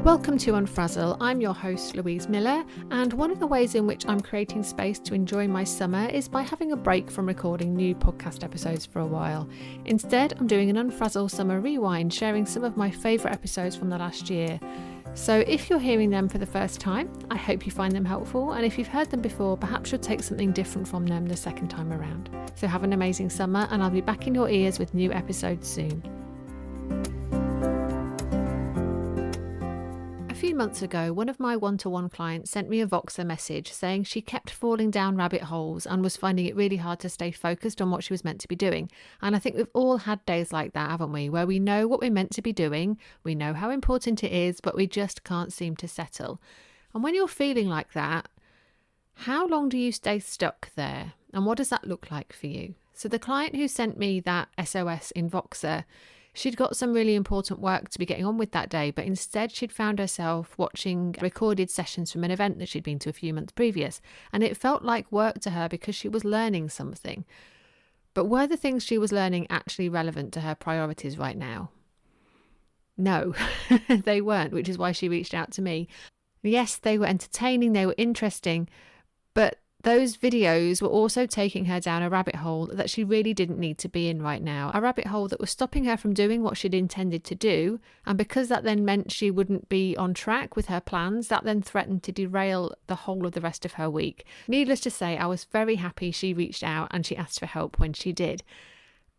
Welcome to Unfrazzle. I'm your host Louise Miller, and one of the ways in which I'm creating space to enjoy my summer is by having a break from recording new podcast episodes for a while. Instead, I'm doing an Unfrazzle Summer Rewind, sharing some of my favourite episodes from the last year. So if you're hearing them for the first time, I hope you find them helpful, and if you've heard them before, perhaps you'll take something different from them the second time around. So have an amazing summer, and I'll be back in your ears with new episodes soon. A few months ago, one of my one-to-one clients sent me a Voxer message saying she kept falling down rabbit holes and was finding it really hard to stay focused on what she was meant to be doing. And I think we've all had days like that, haven't we? Where we know what we're meant to be doing, we know how important it is, but we just can't seem to settle. And when you're feeling like that, how long do you stay stuck there? And what does that look like for you? So the client who sent me that SOS in Voxer, she'd got some really important work to be getting on with that day, but instead she'd found herself watching recorded sessions from an event that she'd been to a few months previous. And it felt like work to her because she was learning something. But were the things she was learning actually relevant to her priorities right now? No, they weren't, which is why she reached out to me. Yes, they were entertaining, they were interesting, but those videos were also taking her down a rabbit hole that she really didn't need to be in right now. A rabbit hole that was stopping her from doing what she'd intended to do. And because that then meant she wouldn't be on track with her plans, that then threatened to derail the whole of the rest of her week. Needless to say, I was very happy she reached out and she asked for help when she did.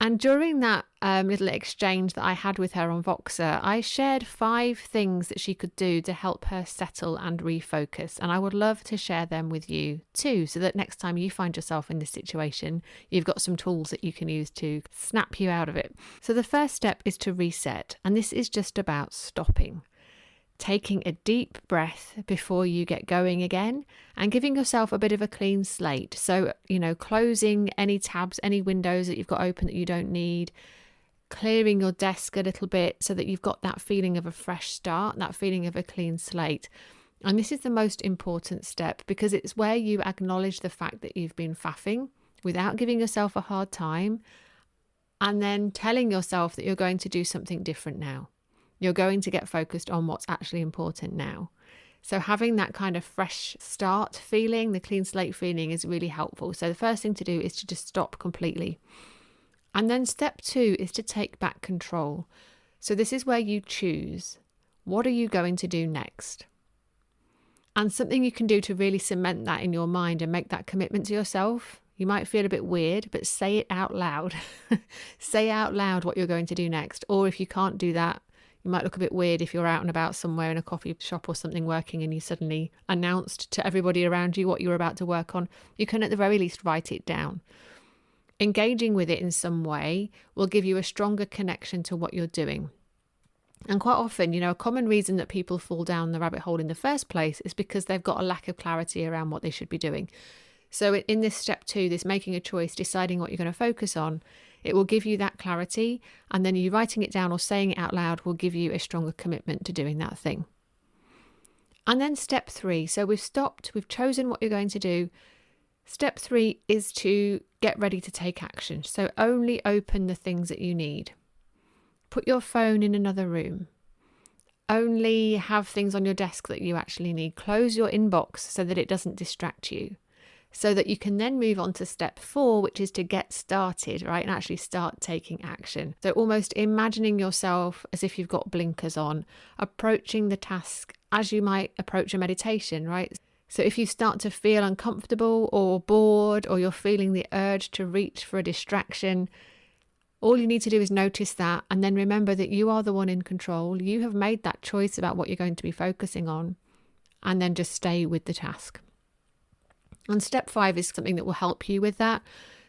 And during that little exchange that I had with her on Voxer, I shared 5 things that she could do to help her settle and refocus. And I would love to share them with you too, so that next time you find yourself in this situation, you've got some tools that you can use to snap you out of it. So the first step is to reset. And this is just about stopping. Taking a deep breath before you get going again and giving yourself a bit of a clean slate. So, closing any tabs, any windows that you've got open that you don't need, clearing your desk a little bit so that you've got that feeling of a fresh start, that feeling of a clean slate. And this is the most important step because it's where you acknowledge the fact that you've been faffing without giving yourself a hard time and then telling yourself that you're going to do something different now. You're going to get focused on what's actually important now. So having that kind of fresh start feeling, the clean slate feeling is really helpful. So the first thing to do is to just stop completely. And then step 2 is to take back control. So this is where you choose. What are you going to do next? And something you can do to really cement that in your mind and make that commitment to yourself. You might feel a bit weird, but say it out loud. Say out loud what you're going to do next. Or if you can't do that, you might look a bit weird if you're out and about somewhere in a coffee shop or something working and you suddenly announced to everybody around you what you were about to work on. You can at the very least write it down. Engaging with it in some way will give you a stronger connection to what you're doing. And quite often, a common reason that people fall down the rabbit hole in the first place is because they've got a lack of clarity around what they should be doing. So in this step 2, this making a choice, deciding what you're going to focus on, it will give you that clarity, and then you writing it down or saying it out loud will give you a stronger commitment to doing that thing. And then step 3, so we've chosen what you're going to do. Step 3 is to get ready to take action. So only open the things that you need. Put your phone in another room. Only have things on your desk that you actually need. Close your inbox so that it doesn't distract you. So that you can then move on to step 4, which is to get started, right? And actually start taking action. So almost imagining yourself as if you've got blinkers on, approaching the task as you might approach a meditation, right? So if you start to feel uncomfortable or bored, or you're feeling the urge to reach for a distraction, all you need to do is notice that and then remember that you are the one in control. You have made that choice about what you're going to be focusing on, and then just stay with the task. And step 5 is something that will help you with that.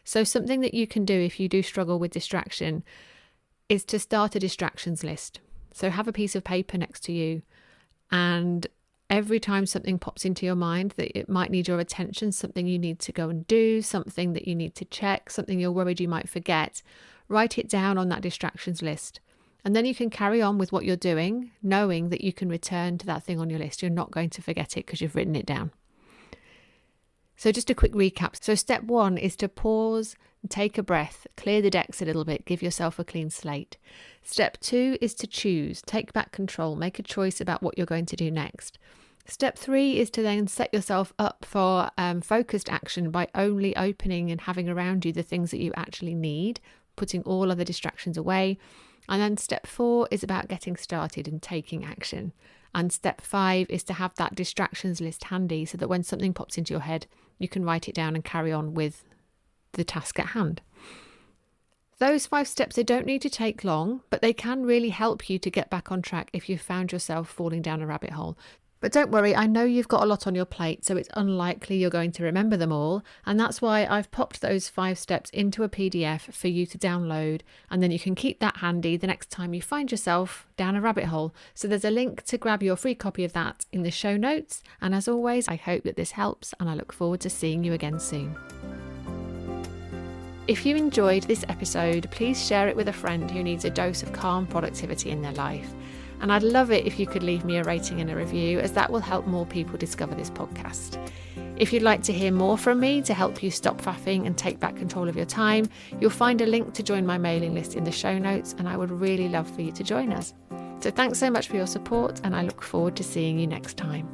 So something that you can do if you do struggle with distraction is to start a distractions list. So have a piece of paper next to you, and every time something pops into your mind that it might need your attention, something you need to go and do, something that you need to check, something you're worried you might forget, write it down on that distractions list. And then you can carry on with what you're doing, knowing that you can return to that thing on your list. You're not going to forget it because you've written it down. So just a quick recap. So step 1 is to pause, Take a breath, clear the decks a little bit, give yourself a clean slate. Step 2 is to choose, take back control, make a choice about what you're going to do next. Step 3 is to then set yourself up for focused action by only opening and having around you the things that you actually need, putting all other distractions away. And then step 4 is about getting started and taking action. And step 5 is to have that distractions list handy so that when something pops into your head, you can write it down and carry on with the task at hand. Those 5 steps, they don't need to take long, but they can really help you to get back on track if you've found yourself falling down a rabbit hole. But don't worry, I know you've got a lot on your plate, so it's unlikely you're going to remember them all. And that's why I've popped those 5 steps into a PDF for you to download. And then you can keep that handy the next time you find yourself down a rabbit hole. So there's a link to grab your free copy of that in the show notes. And as always, I hope that this helps, and I look forward to seeing you again soon. If you enjoyed this episode, please share it with a friend who needs a dose of calm productivity in their life. And I'd love it if you could leave me a rating and a review, as that will help more people discover this podcast. If you'd like to hear more from me to help you stop faffing and take back control of your time, you'll find a link to join my mailing list in the show notes, and I would really love for you to join us. So thanks so much for your support, and I look forward to seeing you next time.